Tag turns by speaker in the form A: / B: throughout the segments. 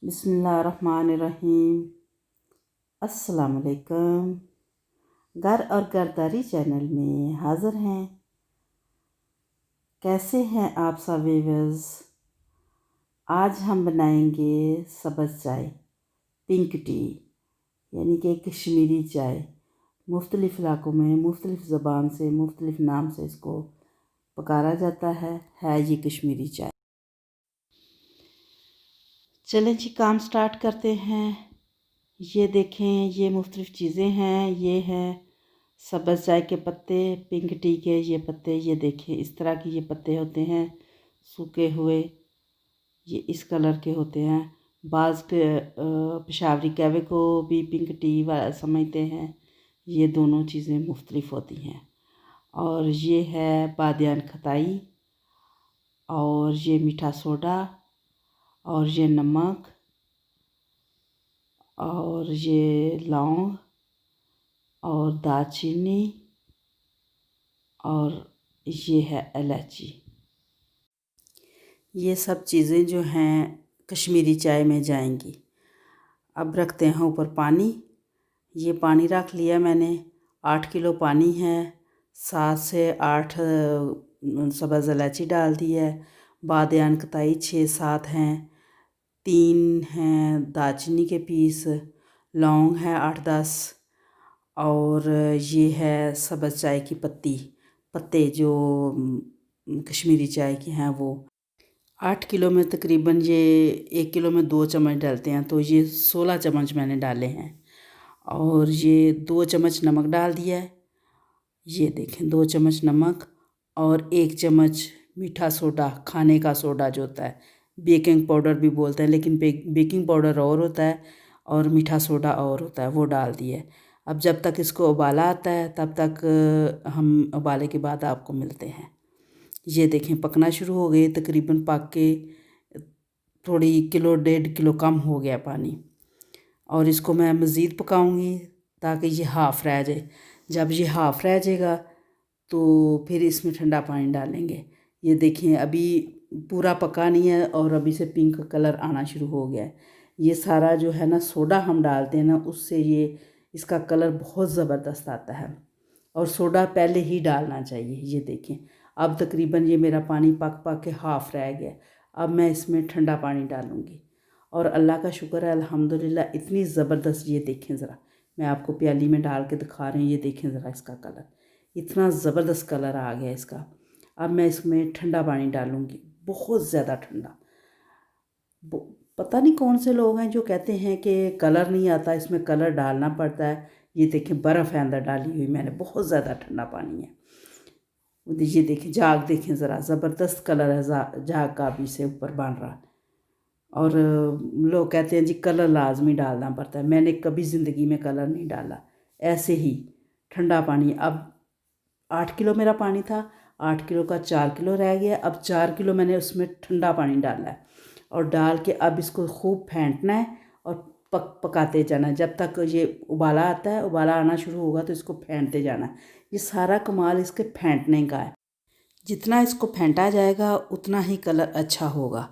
A: बिस्मिल्लाहिर्रहमानिर्रहीम। अस्सलाम वालेकुम। घर और घरदारी चैनल में हाज़िर हैं। कैसे हैं आप सब व्यूअर्स? आज हम बनाएंगे सब्ज़ चाय, पिंक टी, यानी कि कश्मीरी चाय। मुख्तलिफ़ इलाक़ों में मुख्तलिफ़ ज़बान से मुख्तलिफ़ नाम से इसको पकाया जाता है ये कश्मीरी चाय। चलें जी, काम स्टार्ट करते हैं। ये देखें, ये मुख्तलिफ़ चीज़ें हैं। ये हैं सब्ज़ चाय के पत्ते, पिंक टी के ये पत्ते। ये देखें, इस तरह के ये पत्ते होते हैं, सूखे हुए। ये इस कलर के होते हैं। बाज़ पेशावरी कहवे को भी पिंक टी समझते हैं। ये दोनों चीज़ें मुख्तलिफ़ होती हैं। और ये है बादियान खताई, और ये मीठा सोडा, और ये नमक, और ये लौंग, और दालचीनी, और ये है इलायची। ये सब चीज़ें जो हैं कश्मीरी चाय में जाएंगी। अब रखते हैं ऊपर पानी। ये पानी रख लिया मैंने। 8 किलो पानी है। 7 से 8 सब्ज़ इलायची डाल दी है। बादियान कताई 6-7 हैं। 3 हैं दालचीनी के पीस। लौंग है 8-10। और ये है सब्ज़ चाय की पत्ते जो कश्मीरी चाय के हैं वो। 8 किलो में तकरीबन ये 1 किलो में 2 चम्मच डालते हैं, तो ये 16 चम्मच मैंने डाले हैं। और ये 2 चम्मच नमक डाल दिया है। ये देखें, 2 चम्मच नमक, और 1 चम्मच मीठा सोडा, खाने का सोडा जो होता है, बेकिंग पाउडर भी बोलते हैं, लेकिन बेकिंग पाउडर और होता है और मीठा सोडा और होता है, वो डाल दिए। अब जब तक इसको उबाला आता है तब तक हम उबाले के बाद आपको मिलते हैं। ये देखें, पकना शुरू हो गए, तकरीबन पक के थोड़ी किलो 1.5 किलो कम हो गया पानी। और इसको मैं मज़ीद पकाऊंगी ताकि ये हाफ़ रह जाए। जब ये हाफ़ रह जाएगा तो फिर इसमें ठंडा पानी डालेंगे। ये देखें, अभी पूरा पका नहीं है और अभी से पिंक कलर आना शुरू हो गया है। ये सारा जो है ना सोडा हम डालते हैं ना, उससे ये इसका कलर बहुत ज़बरदस्त आता है। और सोडा पहले ही डालना चाहिए। ये देखें, अब तकरीबन ये मेरा पानी पक पक के हाफ़ रह गया। अब मैं इसमें ठंडा पानी डालूँगी। और अल्लाह का शुक्र है, अल्हम्दुलिल्लाह, इतनी ज़बरदस्त। ये देखें ज़रा, मैं आपको प्याली में डाल के दिखा रही हूँ। ये देखें ज़रा, इसका कलर इतना ज़बरदस्त कलर आ गया इसका। अब मैं इसमें ठंडा पानी डालूँगी, बहुत ज़्यादा ठंडा। पता नहीं कौन से लोग हैं जो कहते हैं कि कलर नहीं आता, इसमें कलर डालना पड़ता है। ये देखें, बर्फ़ है अंदर डाली हुई मैंने, बहुत ज़्यादा ठंडा पानी है। ये देखें, झाग देखें ज़रा, ज़बरदस्त कलर है झाग का भी से ऊपर बन रहा। और लोग कहते हैं जी कलर लाजमी डालना पड़ता है। मैंने कभी ज़िंदगी में कलर नहीं डाला, ऐसे ही ठंडा पानी। अब 8 किलो मेरा पानी था, 8 किलो का 4 किलो रह गया। अब 4 किलो मैंने उसमें ठंडा पानी डाला है, और डाल के अब इसको खूब फेंटना है और पकाते जाना है जब तक ये उबाला आता है। उबाला आना शुरू होगा तो इसको फेंटते जाना है। ये सारा कमाल इसके फेंटने का है। जितना इसको फेंटा जाएगा उतना ही कलर अच्छा होगा।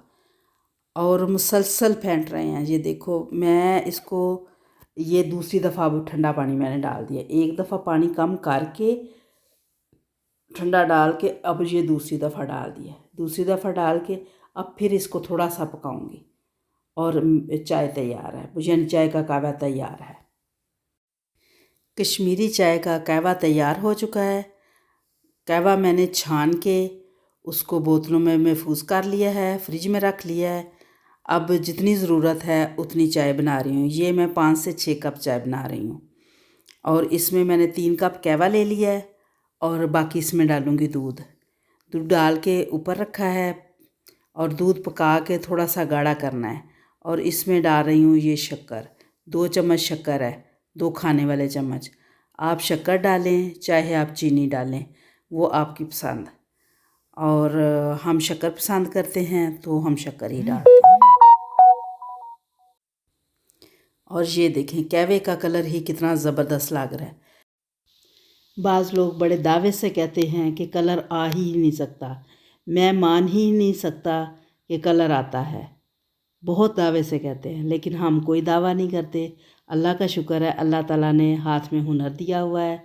A: और मुसलसल फेंट रहे हैं। ये देखो, मैं इसको ये दूसरी दफ़ा अब ठंडा पानी मैंने डाल दिया। एक दफ़ा पानी कम करके ठंडा डाल के अब ये दूसरी दफ़ा डाल दिया। दूसरी दफ़ा डाल के अब फिर इसको थोड़ा सा पकाऊंगी और चाय तैयार है, यानी चाय का कहवा तैयार है। कश्मीरी चाय का कहवा तैयार हो चुका है। कहवा मैंने छान के उसको बोतलों में महफूज कर लिया है, फ्रिज में रख लिया है। अब जितनी ज़रूरत है उतनी चाय बना रही हूँ। ये मैं 5 से 6 कप चाय बना रही हूँ। और इसमें मैंने 3 कप कहवा ले लिया है, और बाकी इसमें डालूँगी दूध। दूध डाल के ऊपर रखा है, और दूध पका के थोड़ा सा गाढ़ा करना है। और इसमें डाल रही हूँ ये शक्कर, 2 चम्मच शक्कर है, 2 खाने वाले चम्मच। आप शक्कर डालें चाहे आप चीनी डालें, वो आपकी पसंद। और हम शक्कर पसंद करते हैं तो हम शक्कर ही डालते हैं। और ये देखें, कहवे का कलर ही कितना ज़बरदस्त लग रहा है। बाज़ लोग बड़े दावे से कहते हैं कि कलर आ ही नहीं सकता। मैं मान ही नहीं सकता कि कलर आता है। बहुत दावे से कहते हैं, लेकिन हम कोई दावा नहीं करते। अल्लाह का शुक्र है, अल्लाह ताला ने हाथ में हुनर दिया हुआ है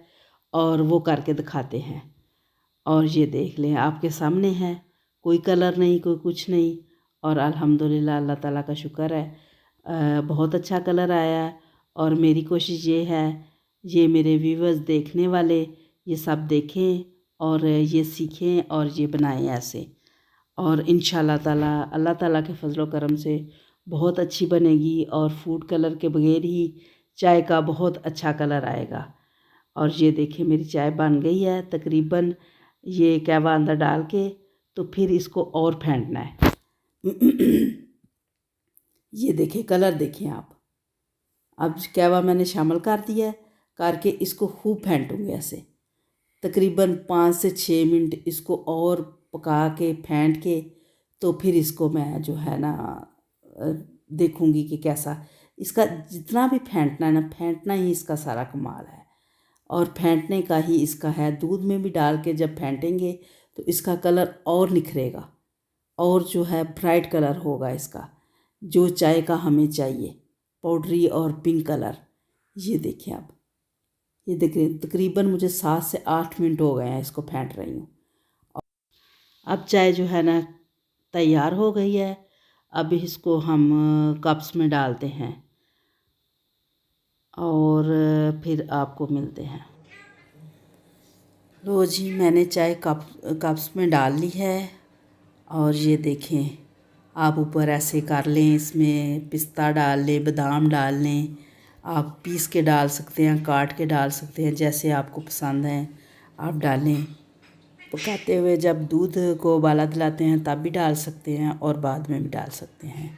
A: और वो करके दिखाते हैं। और ये देख लें, आपके सामने है, कोई कलर नहीं, कोई कुछ नहीं। और अल्हम्दुलिल्लाह अल्लाह ताला का शुक्र है, बहुत अच्छा कलर आया है। और मेरी कोशिश ये है, ये मेरे व्यूवर्स देखने वाले ये सब देखें और ये सीखें और ये बनाएं ऐसे। और इंशाल्लाह ताला अल्लाह ताला के फजलो करम से बहुत अच्छी बनेगी और फूड कलर के बगैर ही चाय का बहुत अच्छा कलर आएगा। और ये देखिए मेरी चाय बन गई है तकरीबन। ये कहवा अंदर डाल के तो फिर इसको और फेंटना है। ये देखिए कलर देखें आप। अब कहवा मैंने शामिल कर दिया है, करके इसको खूब फेंटूँगी ऐसे तकरीबन 5 से 6 मिनट इसको और पका के फेंट के तो फिर इसको मैं जो है ना देखूँगी कि कैसा इसका जितना भी फेंटना है ना, फेंटना ही इसका सारा कमाल है और फेंटने का ही इसका है। दूध में भी डाल के जब फेंटेंगे तो इसका कलर और निखरेगा और जो है ब्राइट कलर होगा इसका, जो चाय का हमें चाहिए, पाउडरी और पिंक कलर। ये देखिए आप, ये देखिए तकरीबन मुझे 7 से 8 मिनट हो गए हैं इसको फेंट रही हूँ। अब चाय जो है ना तैयार हो गई है। अब इसको हम कप्स में डालते हैं और फिर आपको मिलते हैं। लो जी, मैंने चाय कप्स में डाल ली है और ये देखें आप ऊपर ऐसे कर लें, इसमें पिस्ता डाल लें, बादाम डाल लें, आप पीस के डाल सकते हैं, काट के डाल सकते हैं, जैसे आपको पसंद है आप डालें। पकाते हुए जब दूध को उबाला दिलाते हैं तब भी डाल सकते हैं और बाद में भी डाल सकते हैं।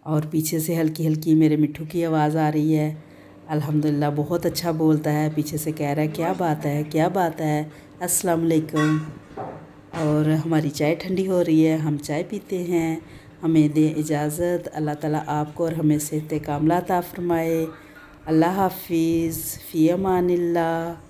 A: और पीछे से हल्की हल्की मेरे मिट्ठू की आवाज़ आ रही है। अल्हम्दुलिल्लाह बहुत अच्छा बोलता है, पीछे से कह रहा है क्या बात है, क्या बात है, अस्सलाम वालेकुम। और हमारी चाय ठंडी हो रही है, हम चाय पीते हैं। हमें दे इजाज़त। अल्लाह ताला आपको और हमें सेहत कामला अता फरमाए। अल्लाह हाफिज़, फ़ी अमानिल्लाह।